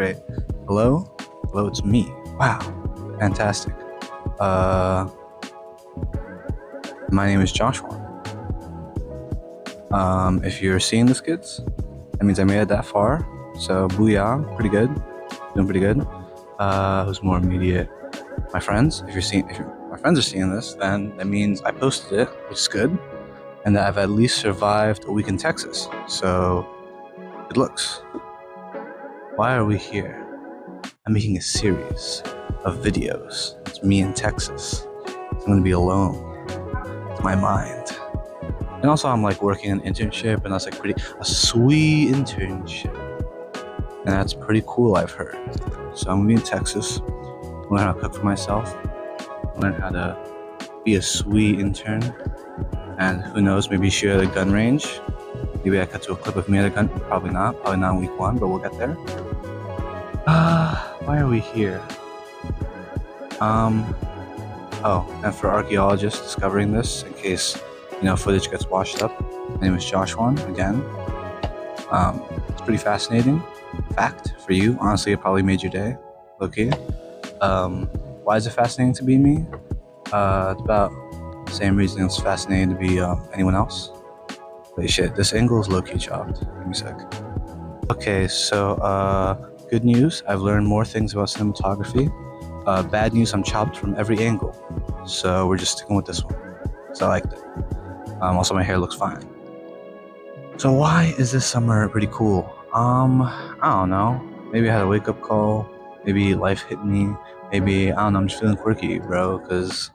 great. Hello? Hello, it's me. Wow. Fantastic. My name is Joshua. If you're seeing this, kids, that means I made it that far. So, booyah. Pretty good. Doing pretty good. Who's more immediate? My friends. If my friends are seeing this, then that means I posted it, which is good. And that I've at least survived a week in Texas. So, good looks. Why are we here? I'm making a series of videos. It's me in Texas. I'm gonna be alone. It's my mind. And also I'm like working an internship, and that's like a sweet internship. And that's pretty cool, I've heard. So I'm gonna be in Texas, learn how to cook for myself, learn how to be a sweet intern, and who knows, maybe shoot at a gun range. Maybe I cut to a clip of me at a gun. Probably not in week 1, but we'll get there. Why are we here? And for archaeologists discovering this, in case, footage gets washed up, my name is Joshua, again. It's pretty fascinating. Fact for you, honestly, it probably made your day. Okay. Why is it fascinating to be me? It's about the same reason it's fascinating to be anyone else. Wait, shit, this angle is low-key chopped. Give me a sec. Okay, so, good news, I've learned more things about cinematography. Bad news, I'm chopped from every angle. So we're just sticking with this one, because I liked it. Also, my hair looks fine. So why is this summer pretty cool? I don't know. Maybe I had a wake-up call. Maybe life hit me. Maybe, I don't know, I'm just feeling quirky, bro, because,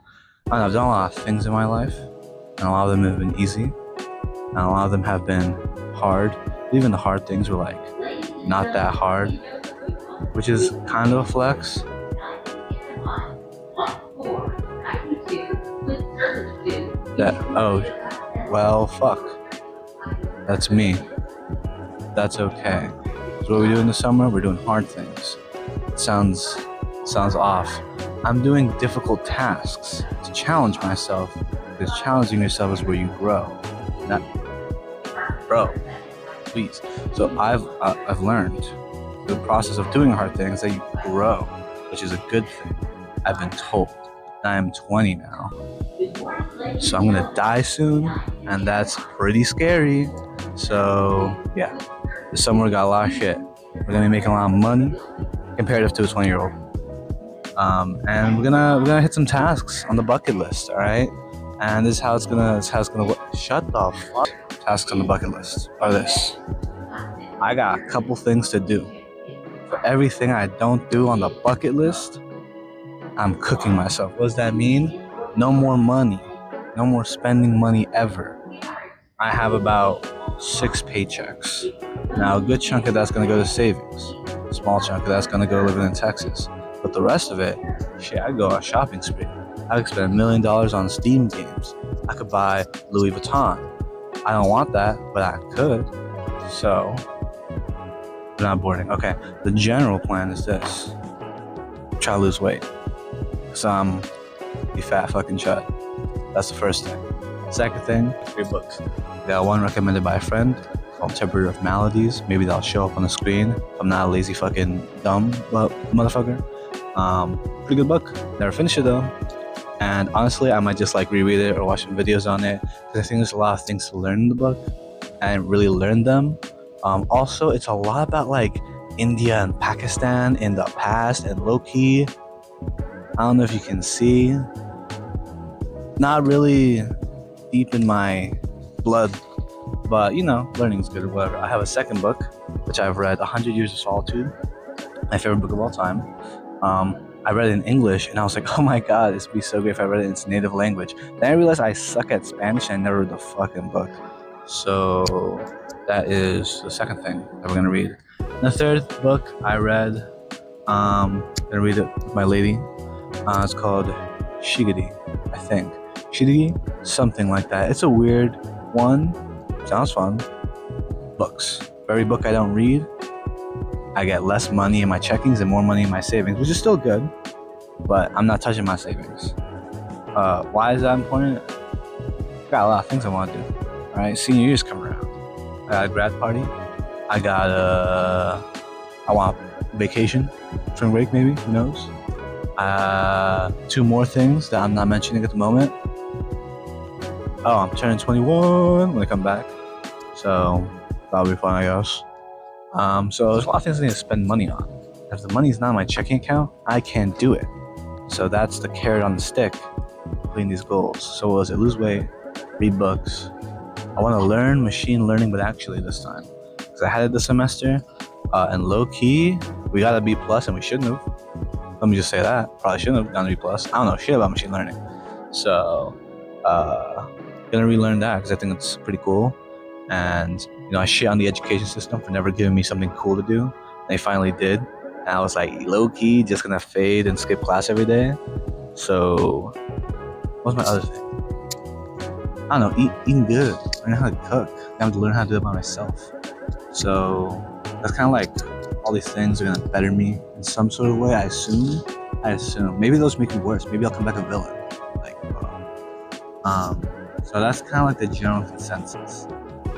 I don't know, I've done a lot of things in my life, and a lot of them have been easy, and a lot of them have been hard. Even the hard things were, like, not that hard, which is kind of a flex. Fuck. That's me. That's okay. So what we do in the summer, we're doing hard things. It sounds off. I'm doing difficult tasks to challenge myself, because challenging yourself is where you grow. Bro, please. So I've learned through the process of doing hard things that you grow, which is a good thing. I've been told. I am 20 now. So I'm gonna die soon, and that's pretty scary. So yeah, this summer we got a lot of shit. We're gonna be making a lot of money comparative to a 20-year-old. And we're gonna hit some tasks on the bucket list, all right? And this is how it's gonna work. Shut the fuck. Tasks on the bucket list are this. I got a couple things to do. For everything I don't do on the bucket list, I'm cooking myself. What does that mean? No more money. No more spending money ever. I have about 6 paychecks. Now, a good chunk of that's going to go to savings. A small chunk of that's going to go living in Texas. But the rest of it, shit, I go on a shopping spree. I could spend $1 million on Steam games. I could buy Louis Vuitton. I don't want that, but I could. So, we're not boarding. Okay, the general plan is this. Try to lose weight. So I'm a fat fucking chud. That's the first thing. Second thing, 3 books. I got one recommended by a friend called Temporary of Maladies. Maybe that'll show up on the screen. I'm not a lazy fucking dumb motherfucker. Pretty good book. Never finished it though. And honestly, I might just like reread it or watch some videos on it, because I think there's a lot of things to learn in the book, and really learn them. Also, it's a lot about like India and Pakistan in the past, and low-key, I don't know if you can see, not really deep in my blood, but learning is good or whatever. I have a second book, which I've read, 100 Years of Solitude, my favorite book of all time. I read it in English, and I was like, oh my god, this would be so great if I read it in its native language. Then I realized I suck at Spanish, and I never read the fucking book. So that is the second thing that we're gonna read. And the third book I read, I'm gonna read it with my lady. It's called Shigidi, I think. Shigidi? Something like that. It's a weird one. Sounds fun. Books. For every book I don't read, I get less money in my checkings and more money in my savings, which is still good, but I'm not touching my savings. Why is that important? I got a lot of things I want to do. All right, senior year's coming around. I got a grad party. I want vacation, spring break maybe, who knows? 2 more things that I'm not mentioning at the moment. Oh, I'm turning 21 when I come back, so that'll be fun, I guess. So there's a lot of things I need to spend money on. If the money's not in my checking account, I can't do it. So that's the carrot on the stick, putting these goals. So what was it? Lose weight, read books. I want to learn machine learning, but actually this time, because I had it this semester, and low key, we got a B plus, and we shouldn't have. Let me just say that. Probably shouldn't have gotten a B plus. I don't know shit about machine learning, so gonna relearn that because I think it's pretty cool. And I shit on the education system for never giving me something cool to do. They finally did, and I was like, low key, just gonna fade and skip class every day. So, what's my other thing? I don't know, eating good, learning how to cook. I have to learn how to do it by myself. So that's kind of like all these things are gonna better me in some sort of way. I assume. Maybe those make me worse. Maybe I'll come back a villain. So that's kind of like the general consensus.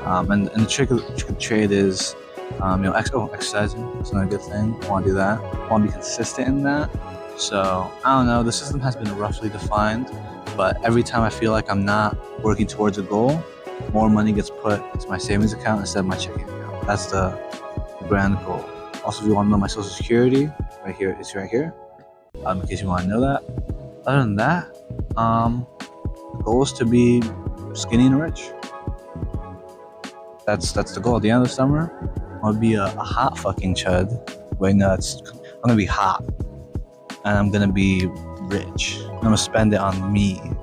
And the trick of the trade is, exercising. It's not a good thing. I want to do that. I want to be consistent in that. So I don't know. The system has been roughly defined, but every time I feel like I'm not working towards a goal, more money gets put into my savings account instead of my checking account. That's the grand goal. Also, if you want to know my social security, right here, it's right here. In case you want to know that. Other than that, the goal is to be skinny and rich. That's the goal. At the end of the summer, I'm gonna be a hot fucking chud. Wait, no, I'm gonna be hot, and I'm gonna be rich. I'm gonna spend it on me, and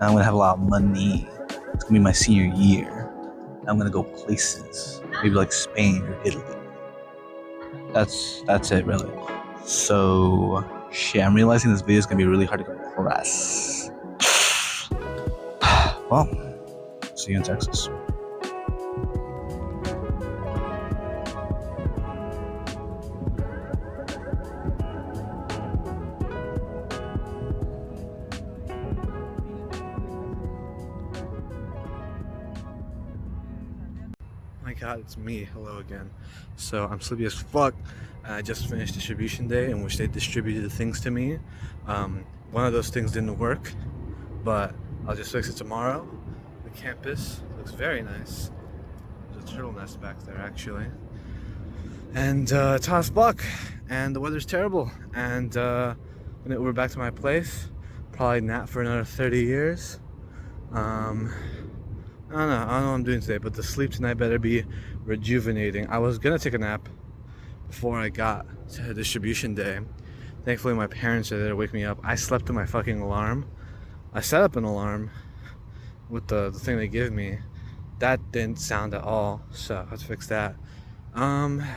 I'm gonna have a lot of money. It's gonna be my senior year. I'm gonna go places, maybe like Spain or Italy. That's it, really. So shit, I'm realizing this video is gonna be really hard to compress. Well, see you in Texas. My god, it's me. Hello again. So I'm sleepy as fuck. I just finished distribution day in which they distributed things to me. One of those things didn't work, but I'll just fix it tomorrow. The campus looks very nice. There's a turtle nest back there actually. And it's hot as fuck, and the weather's terrible. And we're back to my place. Probably nap for another 30 years. I don't know what I'm doing today, but the sleep tonight better be rejuvenating. I was gonna take a nap before I got to distribution day. Thankfully my parents are there to wake me up. I slept through my fucking alarm. I set up an alarm with the thing they give me. That didn't sound at all, so I have to fix that.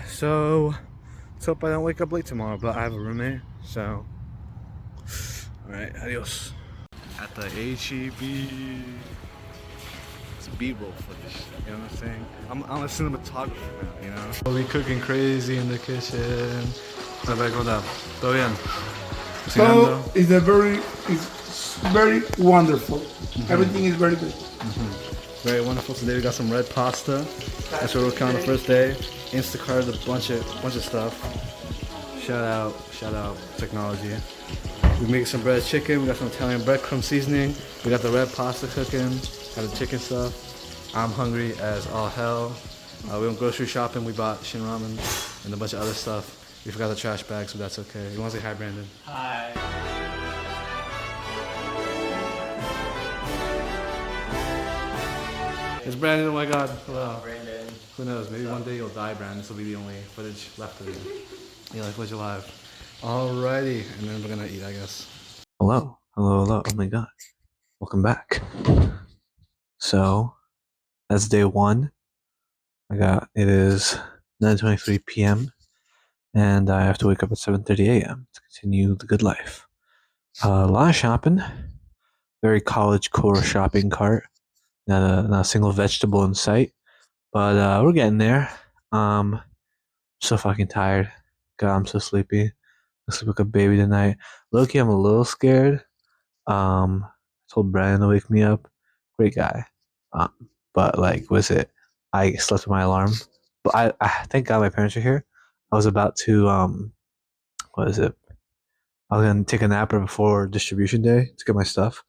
So let's hope I don't wake up late tomorrow, but I have a roommate, so alright, adios. At the HEB. B-roll footage, you know what I'm saying? I'm a cinematographer now, you know? We'll be cooking crazy in the kitchen. ¿Todo bien? So it's very wonderful. Everything is very good. Very wonderful. Today we got some red pasta. That's what we're working on the first day. Instacart a bunch of stuff. Shout out technology. We make some breaded chicken. We got some Italian breadcrumb seasoning. We got the red pasta cooking. Got the chicken stuff. I'm hungry as all hell. We went grocery shopping. We bought shin ramen and a bunch of other stuff. We forgot the trash bag, so that's okay. You want to say hi, Brandon? Hi. It's Brandon. Oh my God. Hello. Brandon. Who knows? Maybe one day you'll die, Brandon. This will be the only footage left of you. Yeah, like footage alive. Alrighty, and then we're gonna eat, I guess. Hello. Oh my God. Welcome back. So, that's day 1. It is 9:23 p.m. and I have to wake up at 7:30 a.m. to continue the good life. A lot of shopping. Very college core shopping cart. Not a single vegetable in sight. But we're getting there. I'm so fucking tired. God, I'm so sleepy. I sleep like a baby tonight. Low-key, I'm a little scared. I told Brian to wake me up. Great guy. But like, was it? I slept with my alarm. But I thank God my parents are here. I was about to what is it? I was gonna take a nap right before distribution day to get my stuff,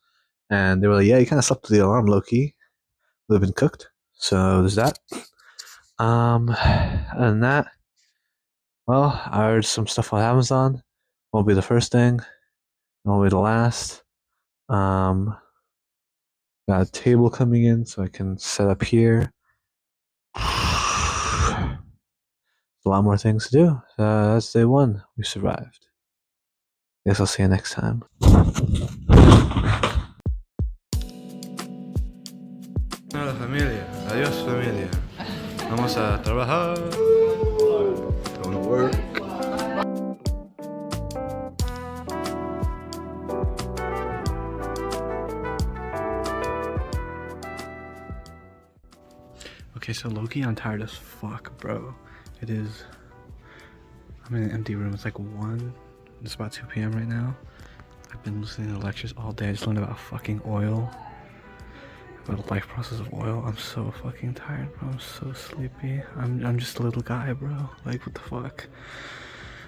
and they were like, "Yeah, you kind of slept with the alarm, low key. Would have been cooked." So there's that. Other than that, well, I ordered some stuff on Amazon. Won't be the first thing. Won't be the last. Um, got a table coming in so I can set up here. A lot more things to do. That's day one. We survived. Guess I'll see you next time. Hola familia, adiós familia. Vamos a trabajar. Going to work. Okay, so low-key I'm tired as fuck, bro. It is, I'm in an empty room. It's like 1, it's about 2 p.m. right now. I've been listening to lectures all day. I just learned about fucking oil, about the life process of oil. I'm so fucking tired, bro. I'm so sleepy. I'm just a little guy, bro. Like, what the fuck?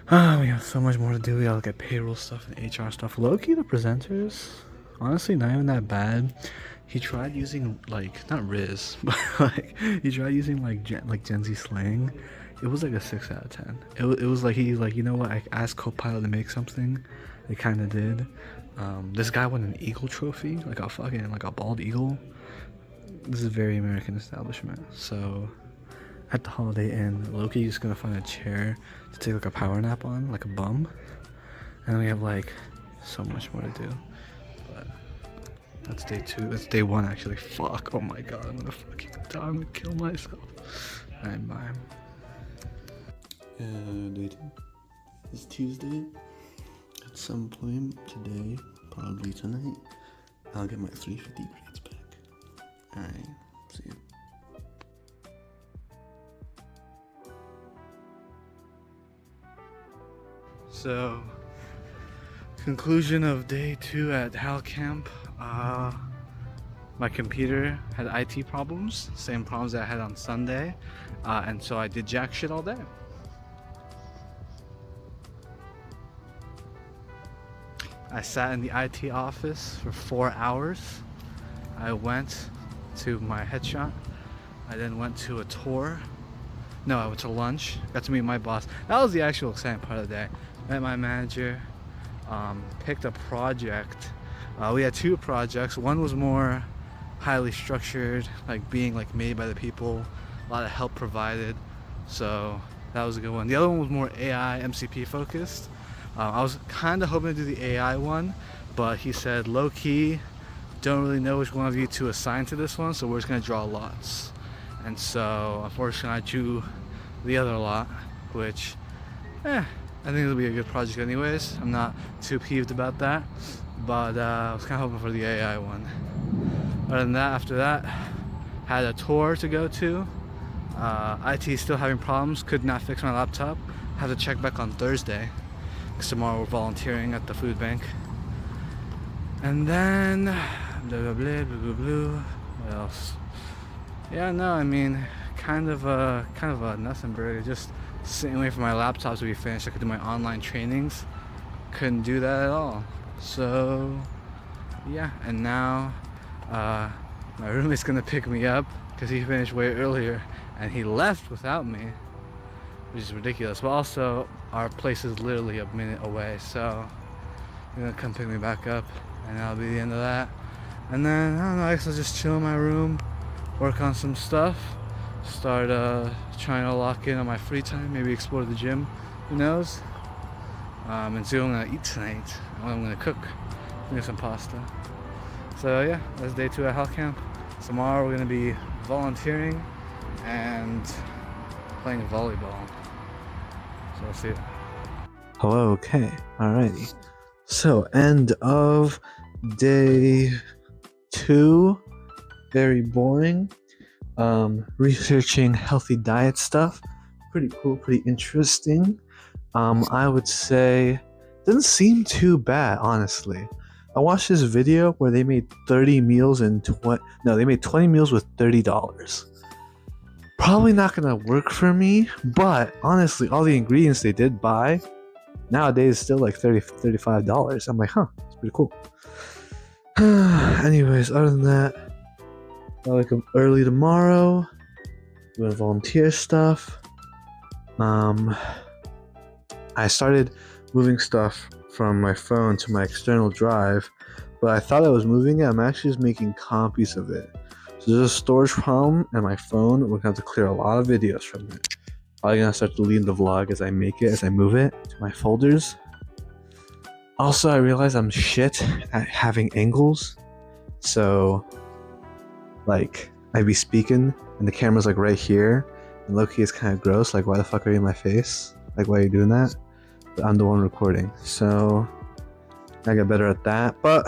We have so much more to do. We gotta look at payroll stuff and HR stuff. Low-key, the presenters, honestly, not even that bad. He tried using, like, not Riz, but like he tried using like Gen Z slang. It was like a 6 out of 10. It was like, he's like, you know what, I asked Copilot to make something. It kind of did. This guy won an eagle trophy, like a bald eagle. This is a very American establishment. So at the Holiday Inn, Loki is gonna find a chair to take like a power nap on, like a bum. And we have like so much more to do. But that's day 2. That's day 1 actually. Fuck. Oh my god, I'm gonna fucking die. I'm gonna kill myself. Alright, bye. Day 2. It's Tuesday. At some point today, probably tonight, I'll get my 350 grades back. Alright, see you. So, conclusion of day 2 at Hal Camp. My computer had IT problems, same problems that I had on Sunday, and so I did jack shit all day. I sat in the IT office for 4 hours. I went to my headshot. I then went to a tour. No, I went to lunch. Got to meet my boss. That was the actual exciting part of the day. Met my manager. Picked a project. We had 2 projects. One was more highly structured, like being like made by the people. A lot of help provided. So that was a good one. The other one was more AI MCP focused. I was kind of hoping to do the AI one, but he said low key, don't really know which one of you to assign to this one, so we're just gonna draw lots. And so unfortunately I drew the other lot, which I think it'll be a good project anyways. I'm not too peeved about that, but I was kind of hoping for the AI one. Other than that, after that, had a tour to go to. IT is still having problems, could not fix my laptop. Have to check back on Thursday, because tomorrow we're volunteering at the food bank. And then, blah blah blah blah blah blah. What else? Yeah, no, I mean, kind of a nothing burger. Just sitting waiting for my laptop to be finished. I could do my online trainings. Couldn't do that at all. So, yeah, and now my roommate's gonna pick me up because he finished way earlier and he left without me, which is ridiculous. But also, our place is literally a minute away, so he's gonna come pick me back up, and that'll be the end of that. And then, I don't know, I guess I'll just chill in my room, work on some stuff, start trying to lock in on my free time, maybe explore the gym, who knows? And see what I'm gonna eat tonight, what I'm gonna cook. Maybe some pasta. So yeah, that's day 2 at Hal Camp. Tomorrow we're gonna be volunteering and playing volleyball. So I'll see you. Hello, okay, alrighty. So, end of day 2. Very boring. Researching healthy diet stuff. Pretty cool, pretty interesting. I would say doesn't seem too bad, honestly. I watched this video where they made 30 meals in they made 20 meals with $30. Probably not gonna work for me, but honestly, all the ingredients they did buy nowadays still like $35. I'm like, huh, it's pretty cool. Anyways, other than that, I wake up early tomorrow, doing volunteer stuff. I started moving stuff from my phone to my external drive, but I thought I was moving it. I'm actually just making copies of it. So there's a storage problem and my phone. We're gonna have to clear a lot of videos from it. Probably gonna start deleting the vlog as I make it, as I move it to my folders. Also, I realize I'm shit at having angles. So, like, I'd be speaking and the camera's like right here, and low-key is kind of gross. Like, why the fuck are you in my face? Like, why are you doing that? But I'm the one recording, so I get better at that. But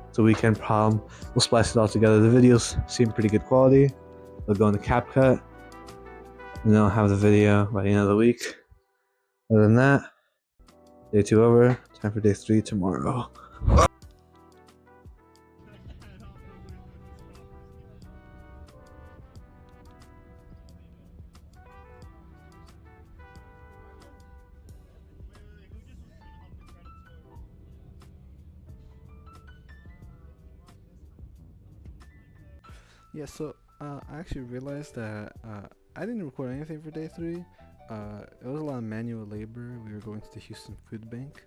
it's a weekend problem. We'll splice it all together. The videos seem pretty good quality. They'll go into CapCut, and then I'll have the video by the end of the week. Other than that, day 2 over. Time for day 3 tomorrow. Yeah, so I actually realized that I didn't record anything for day 3. It was a lot of manual labor. We were going to the Houston Food Bank,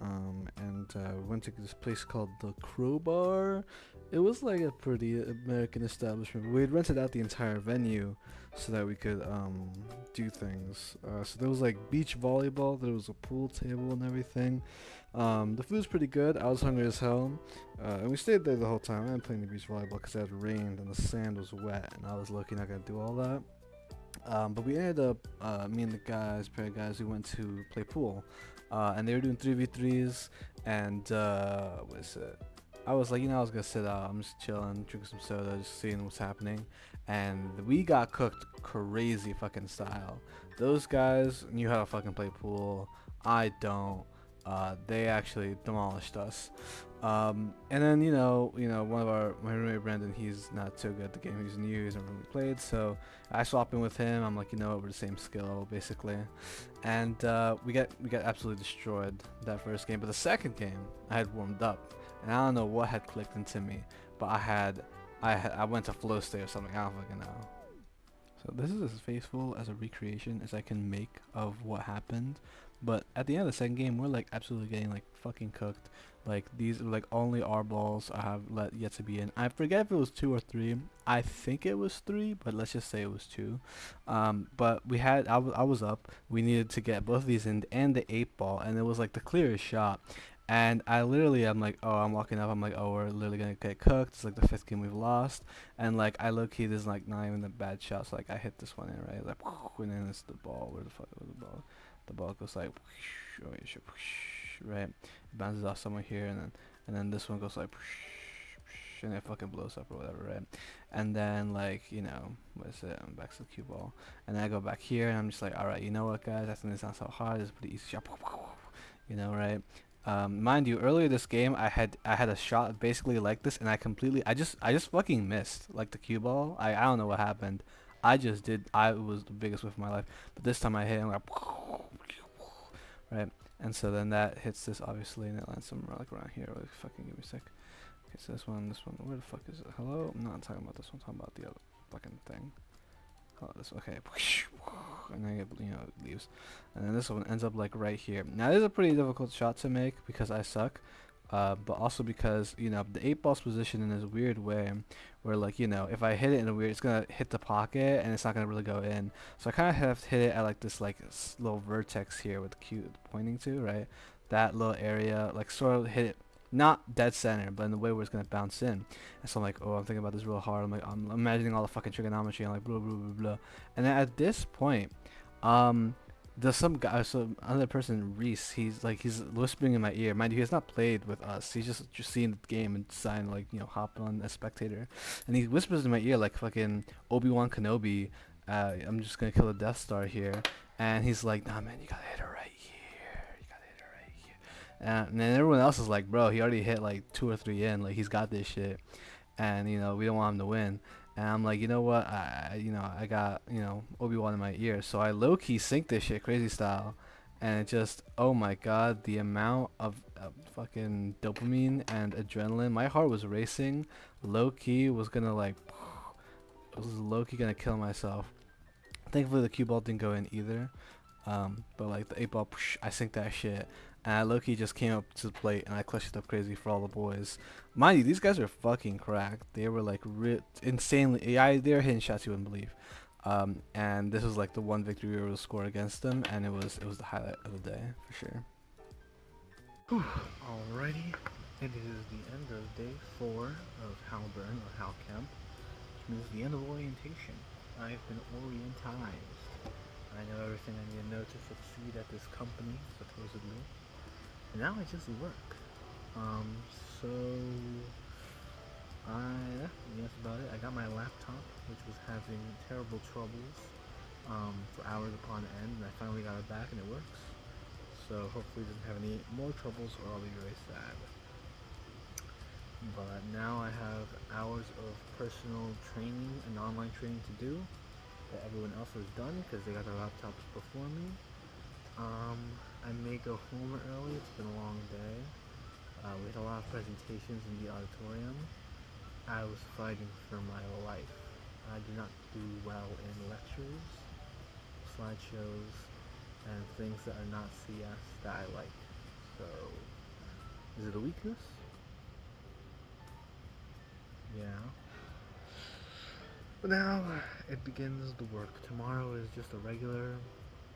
and we went to this place called the Crowbar. It was like a pretty American establishment. We had rented out the entire venue so that we could do things. So there was like beach volleyball, there was a pool table and everything. The food's pretty good. I was hungry as hell, and we stayed there the whole time. I didn't play any beach volleyball because it had rained and the sand was wet, and I was lucky not gonna do all that. But we ended up, me and the pair of guys, we went to play pool, and they were doing 3v3s, and what is it? I was like, I was gonna sit out. I'm just chilling, drinking some soda, just seeing what's happening, and we got cooked crazy fucking style. Those guys knew how to fucking play pool. I don't. They actually demolished us. And then one of my roommate Brandon, he's not so good at the game. He's new, he's never really played. So I swap in with him. I'm like, we're the same skill level basically, and we got absolutely destroyed that first game. But the second game, I had warmed up, and I don't know what had clicked into me, but I went to flow state or something. I don't fucking know. So this is as faithful as a recreation as I can make of what happened. But at the end of the second game, we're like absolutely getting like fucking cooked. Like these are like only our balls I have yet to be in. I forget if it was 2 or 3. I think it was 3, but let's just say it was 2. But I was up. We needed to get both of these in and the 8 ball, and it was like the clearest shot. And I'm like, oh, I'm walking up. I'm like, oh, we're literally gonna get cooked. It's like the 5th game we've lost. And like, I low key, this is like not even a bad shot. So like, I hit this one in right, like, and then it's the ball. Where the fuck was the ball? The ball goes like, right, it bounces off somewhere here, and then this one goes like, and it fucking blows up or whatever, right? And then like, what is it? I'm back to the cue ball, and then I go back here, and I'm just like, all right, you know what, guys? I think it's not so hard. It's a pretty easy shot, right? Mind you, earlier this game, I had a shot basically like this, and I just fucking missed like the cue ball. I don't know what happened. I was the biggest whiff of my life, but this time I hit, and like, right, and so then that hits this obviously, and it lands somewhere like around here. Like, fucking give me a sec. Okay, so this one, where the fuck is it? Hello? I'm not talking about this one. I'm talking about the other fucking thing. Oh, this one, okay, and then it leaves, and then this one ends up like right here. Now this is a pretty difficult shot to make because I suck, but also because the 8 ball's position in this weird way, where like if I hit it in a weird, it's gonna hit the pocket and it's not gonna really go in. So I kind of have to hit it at like this like little vertex here with the cue pointing to, right? That little area, like sort of hit it. Not dead center, but in the way where it's gonna bounce in. And so I'm like, oh, I'm thinking about this real hard. I'm imagining all the fucking trigonometry. I'm like, blah blah blah blah. And then at this point, there's some guy, some other person, Reese. He's whispering in my ear. Mind you, he has not played with us. He's just seen the game and decided like hop on as spectator. And he whispers in my ear like fucking Obi-Wan Kenobi. I'm just gonna kill a Death Star here. And he's like, nah, man, you gotta hit her right here. You gotta hit her right here. And then everyone else is like, bro, he already hit like 2 or 3 in. Like he's got this shit. And we don't want him to win. And I'm like, you know what? I got, Obi-Wan in my ear. So I low-key sync this shit crazy style. And it just, oh my god, the amount of fucking dopamine and adrenaline. My heart was racing. Low-key was gonna like, I was low-key gonna kill myself. Thankfully the cue ball didn't go in either. But like the 8 ball, I synced that shit. And I low-key just came up to the plate and I clutched it up crazy for all the boys. Mind you, these guys are fucking cracked. They were like insanely. Yeah, they were hitting shots you wouldn't believe. And this was like the one victory we were able to score against them, and it was the highlight of the day for sure. Alrighty, it is the end of day 4 of Halburn or Hal Camp, which means the end of orientation. I've been orientized. I know everything I need to know to succeed at this company, supposedly. And now I just work. So that's about it. I got my laptop, which was having terrible troubles for hours upon end, and I finally got it back and it works. So hopefully it doesn't have any more troubles or I'll be very sad. But now I have hours of personal training and online training to do that everyone else has done because they got their laptops before me. I may go home early. It's been a long day. We had a lot of presentations in the auditorium. I was fighting for my life. I do not do well in lectures, slideshows, and things that are not CS that I like. So, is it a weakness? Yeah. But now it begins the work. Tomorrow is just a regular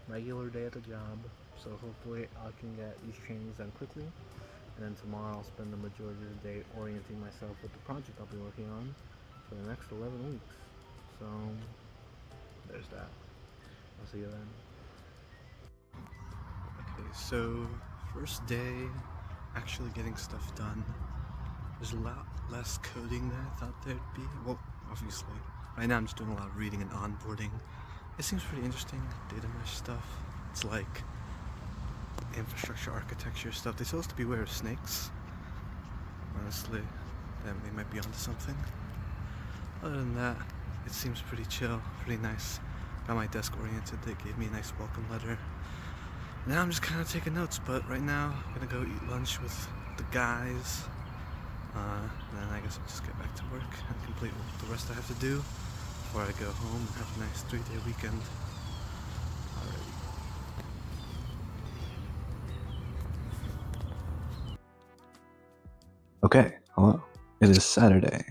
day at the job. So hopefully I can get these trainings done quickly. And then tomorrow I'll spend the majority of the day orienting myself with the project I'll be working on for the next 11 weeks. So, there's that. I'll see you then. Okay, so first day, actually getting stuff done. There's a lot less coding than I thought there'd be. Well, obviously. Right now I'm just doing a lot of reading and onboarding. It seems pretty interesting, data mesh stuff. It's like infrastructure architecture stuff. They tell us to beware of snakes. Honestly, they might be onto something. Other than that, it seems pretty chill, pretty nice. Got my desk oriented. They gave me a nice welcome letter. Now I'm just kind of taking notes, but right now I'm gonna go eat lunch with the guys. And then I guess I'll just get back to work and complete the rest I have to do before I go home and have a nice 3-day weekend. Alrighty. Okay, hello. It is Saturday,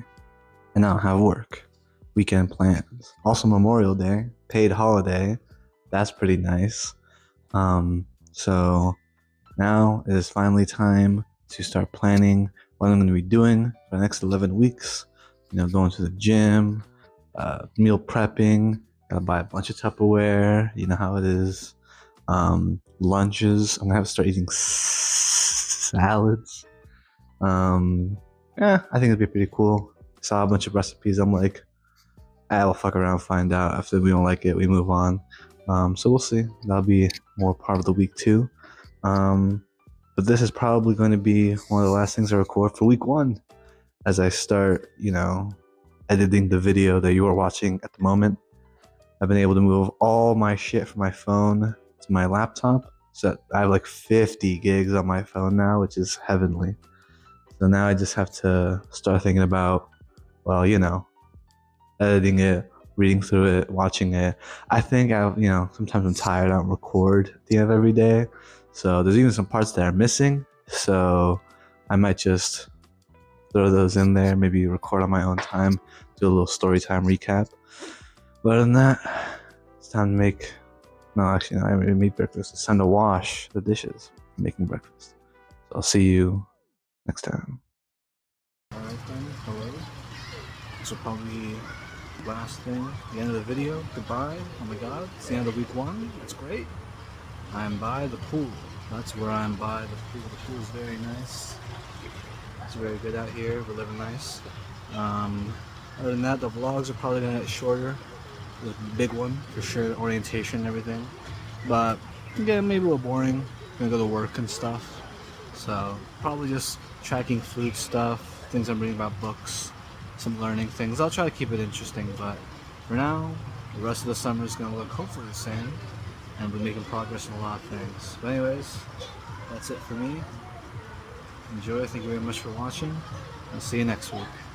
and now I have work. Weekend plans. Also Memorial Day, paid holiday. That's pretty nice. So now it is finally time to start planning what I'm going to be doing for the next 11 weeks. Going to the gym, meal prepping, gotta buy a bunch of Tupperware, you know how it is. Lunches, I'm gonna have to start eating salads. I think it'd be pretty cool. Saw a bunch of recipes. I'm like, we'll fuck around, find out. After we don't like it, we move on. So we'll see. That'll be more part of the week too. But this is probably going to be one of the last things I record for week 1, as I start, editing the video that you are watching at the moment. I've been able to move all my shit from my phone to my laptop. So I have like 50 gigs on my phone now, which is heavenly. So now I just have to start thinking about, editing it, reading through it, watching it. I think sometimes I'm tired. I don't record at the end of every day. So there's even some parts that are missing. So I might just throw those in there, maybe record on my own time, do a little story time recap. But other than that, it's time to I already made breakfast. It's time to wash the dishes for making breakfast. So I'll see you next time. Alright then, hello. This will probably be the last thing, the end of the video. Goodbye. Oh my god, it's the end of week 1. It's great. I'm by the pool. That's where I'm by the pool. The pool is very nice. It's very good out here. We're living nice. Other than that, the vlogs are probably gonna get shorter. The big one for sure, orientation and everything. But yeah, maybe a little boring. Gonna go to work and stuff. So probably just tracking food stuff, things I'm reading about, books, some learning things. I'll try to keep it interesting, but for now, the rest of the summer is going to look hopefully the same, and we're making progress in a lot of things. But anyways, that's it for me. Enjoy. Thank you very much for watching. I'll see you next week.